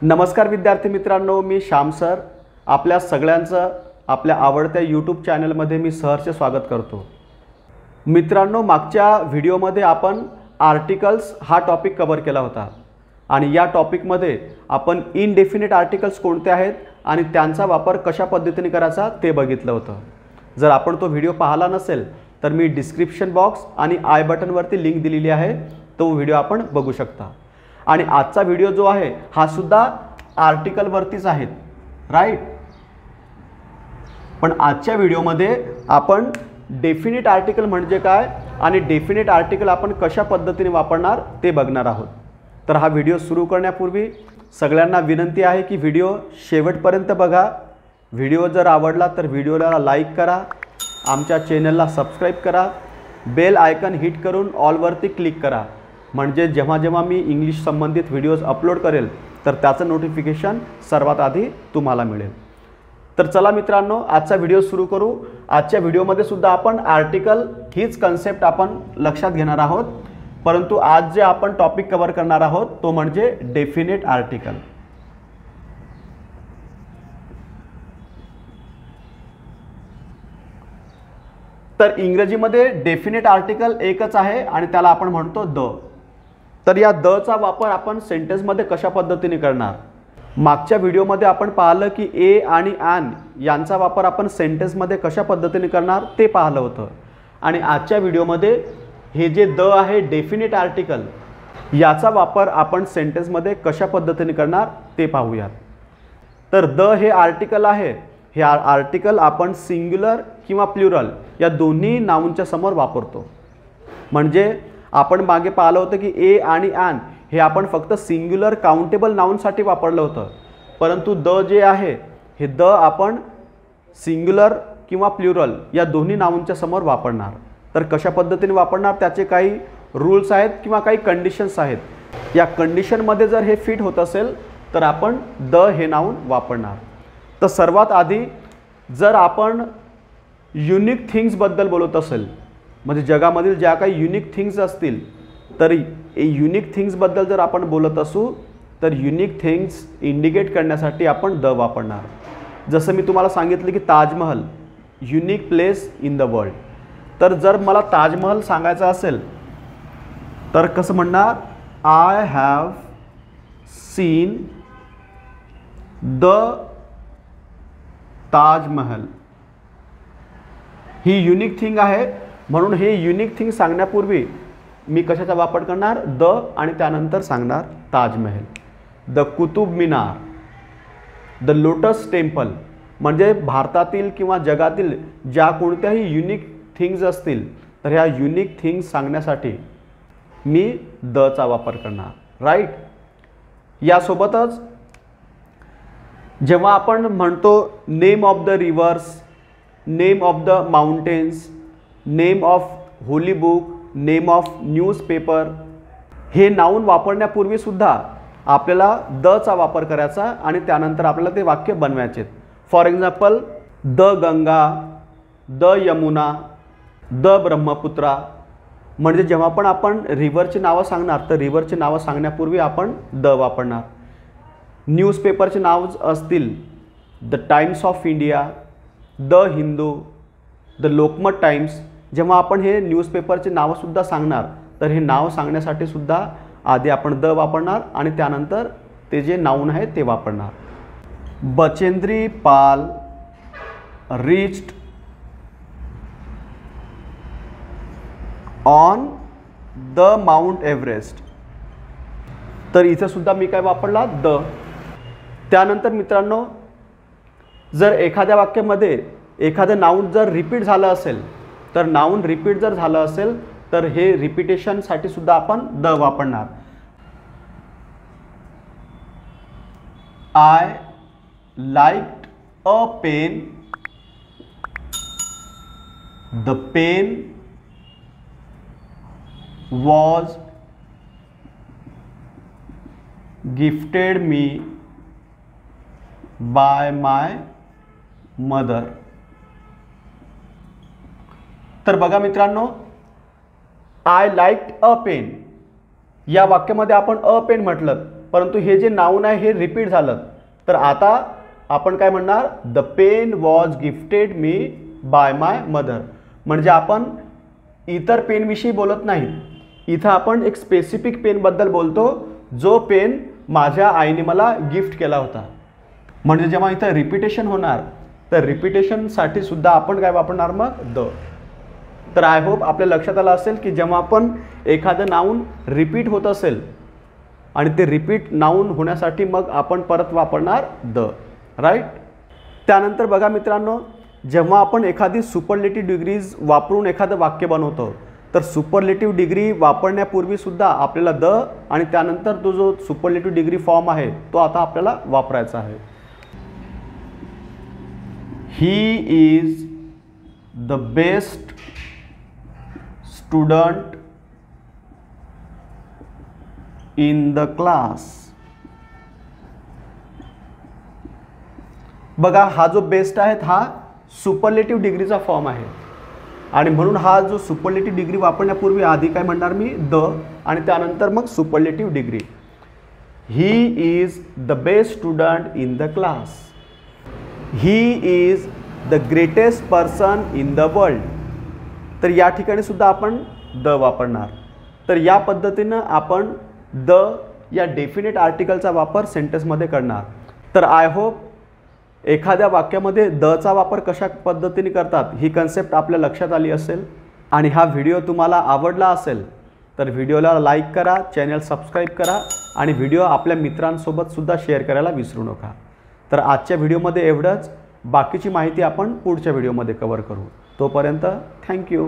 नमस्कार विद्यार्थी मित्रांनो, मी श्याम सर आपल्या सगळ्यांचं आपल्या आवडत्या यूट्यूब चॅनलमध्ये मी सहर्ष स्वागत करतो। मित्रांनो, मागच्या व्हिडिओमध्ये आपण आर्टिकल्स हा टॉपिक कव्हर केला होता आणि या टॉपिकमध्ये आपण इनडेफिनिट आर्टिकल्स कोणते आहेत आणि त्यांचा वापर कशा पद्धतीने करायचा ते बघितलं होतं। जर आपण तो व्हिडिओ पाहिला नसेल तर मी डिस्क्रिप्शन बॉक्स आणि आय बटनवरती लिंक दिलेली आहे, तो व्हिडिओ आपण बघू शकता। आणि आजचा व्हिडिओ जो आहे हा सुद्धा आर्टिकल वरतीच आहे, राईट। पण आजच्या व्हिडिओमध्ये आपण डेफिनिट आर्टिकल म्हणजे काय आणि डेफिनिट आर्टिकल आपण कशा पद्धतीने वापरणार ते बघणार आहोत। तर हा व्हिडिओ सुरू करण्यापूर्वी सगळ्यांना विनंती आहे की व्हिडिओ शेवटपर्यंत बघा। व्हिडिओ जर आवडला तर व्हिडिओला लाईक करा, आमच्या चॅनलला सबस्क्राइब करा, बेल आयकॉन हिट करून ऑल वरती क्लिक करा, म्हणजे जेव्हा जेव्हा मी इंग्लिश संबंधित व्हिडिओज अपलोड करेल तर त्याचं नोटिफिकेशन सर्वात आधी तुम्हाला मिळेल। तर चला मित्रांनो, आजचा व्हिडिओ सुरू करू। आजच्या व्हिडिओमध्ये सुद्धा आपण आर्टिकल हीच कन्सेप्ट आपण लक्षात घेणार आहोत, परंतु आज जे आपण टॉपिक कव्हर करणार आहोत तो म्हणजे डेफिनिट आर्टिकल। तर इंग्रजीमध्ये डेफिनिट आर्टिकल एकच आहे आणि त्याला आपण म्हणतो द। तर या द चा वापर आपण सेंटेन्समध्ये कशा पद्धतीने करणार? मागच्या व्हिडिओमध्ये आपण पाहिलं की ए आणि ॲन यांचा वापर आपण सेंटेन्समध्ये कशा पद्धतीने करणार ते पाहिलं होतं। आणि आजच्या व्हिडिओमध्ये हे जे द आहे डेफिनिट आर्टिकल, याचा वापर आपण सेंटेन्समध्ये कशा पद्धतीने करणार ते पाहूयात। तर द हे आर्टिकल आहे, हे आर्टिकल आपण सिंग्युलर किंवा प्लुरल या दोन्ही नाउनच्या समोर वापरतो। म्हणजे आपण मागे पाहिलं होतं की ए आणि ॲन हे आपण फक्त सिंग्युलर काउंटेबल नाउनसाठी वापरलं होतं, परंतु द जे आहे हे द आपण सिंग्युलर किंवा प्लुरल या दोन्ही नाउनच्या समोर वापरणार। तर कशा पद्धतीने वापरणार त्याचे काही रूल्स आहेत किंवा काही कंडिशन्स आहेत। या कंडिशनमध्ये जर हे फिट होत असेल तर आपण द हे नाउन वापरणार। तर सर्वात आधी जर आपण युनिक थिंग्सबद्दल बोलत असेल, म्हणजे जगामधील ज्या काही युनिक थिंग्स असतील, तर युनिक थिंग्सबद्दल जर आपण बोलत असू तर युनिक थिंग्स इंडिकेट करण्यासाठी आपण द वापरणार। जसं मी तुम्हाला सांगितलं की Taj Mahal unique place in the world, तर जर मला ताजमहल सांगायचा असेल तर कसं म्हणणार? I have seen the Taj Mahal. He unique thing आहे, म्हणून हे युनिक थिंग सांगण्यापूर्वी मी कशाचा वापर करणार? द आणि त्यानंतर सांगणार Taj Mahal, the Qutub Minar, the lotus temple. म्हणजे भारतातील किंवा जगातील ज्या कोणत्याही युनिक थिंग्स असतील तर ह्या युनिक थिंग्स सांगण्यासाठी मी द चा वापर करणार, राईट। यासोबतच जेव्हा आपण म्हणतो name of the reverse, name of the mountains, name of Holy book, name of newspaper, हे नाउन वापरण्यापूर्वी सुद्धा आपल्याला द चा वापर करायचा आणि त्यानंतर आपल्याला ते वाक्य बनवायचे। For example the Ganga, the Yamuna, the Brahmaputra. म्हणजे जेव्हा पण आपण रिव्हरची नावं सांगणार तर रिव्हरची नावं सांगण्यापूर्वी आपण द वापरणार। न्यूजपेपरचे नाव असतील the times of India, the Hindu, the Lokmat times. जेव्हा आपण हे न्यूजपेपरचे नावंसुद्धा सांगणार तर हे नाव सांगण्यासाठी सुद्धा आधी आपण द वापरणार आणि त्यानंतर ते जे नाउन आहे ते वापरणार। Bachendri Pal reached on the Mount Everest, तर इथे सुद्धा मी काय वापरला? द। त्यानंतर मित्रांनो, जर एखाद्या वाक्यामध्ये एखादं नाउन जर रिपीट झालं असेल तर नाउन रिपीट जर झालं असेल तर हे रिपिटेशनसाठी सुद्धा आपण द वापरणार। I liked a pen, the pen was gifted me by my mother. तर बघा मित्रांनो, आय लाइक्ड अ पेन या वाक्यामध्ये आपण अ पेन म्हटलं परंतु हे जे नाऊन आहे हे रिपीट झालं, तर आता आपण काय म्हणणार, the pen was gifted me by my mother. म्हणजे आपण इतर पेनविषयी बोलत नाही, इथं आपण एक स्पेसिफिक पेनबद्दल बोलतो, जो पेन माझ्या आईने मला गिफ्ट केला होता. म्हणजे जेव्हा इथं रिपिटेशन होणार, तर रिपिटेशनसाठी सुद्धा आपण काय वापरणार मग, द. तर आय होप आपल्या लक्षात आलं असेल की जेव्हा आपण एखादं नाऊन रिपीट होत असेल आणि ते रिपीट नाऊन होण्यासाठी मग आपण परत वापरणार द, राईट. त्यानंतर बघा मित्रांनो, जेव्हा आपण एखादी सुपरलेटिव्ह डिग्रीज वापरून एखादं वाक्य बनवतो, तर सुपरलेटिव्ह डिग्री वापरण्यापूर्वी सुद्धा आपल्याला द आणि त्यानंतर तो जो सुपरलेटिव्ह डिग्री फॉर्म आहे तो आता आपल्याला वापरायचा आहे. He is the best student in the class. बघा, हा जो बेस्ट आहे हा सुपरलेटिव्ह डिग्रीचा फॉर्म आहे आणि म्हणून हा जो सुपरलेटिव्ह डिग्री वापरण्यापूर्वी आधी काय म्हणणार मी, द आणि त्यानंतर मग superlative degree. He is the best student in the class. He is the greatest person in the world. तर या ठिकाणी सुद्धा आपण द वापरणार. तर या पद्धतीनं आपण द या डेफिनेट आर्टिकलचा वापर सेंटेन्समध्ये करणार. तर आय होप एखाद्या वाक्यामध्ये दचा वापर कशा पद्धतीने करतात ही कन्सेप्ट आपल्या लक्षात आली असेल. आणि हा व्हिडिओ तुम्हाला आवडला असेल तर व्हिडिओला लाईक करा, चॅनल सबस्क्राईब करा आणि व्हिडिओ आपल्या मित्रांसोबत सुद्धा शेअर करायला विसरू नका. तर आजच्या व्हिडिओमध्ये एवढंच. बाकीची माहिती आपण पुढच्या व्हिडिओमध्ये कव्हर करू. तोपर्यंत थँक्यू.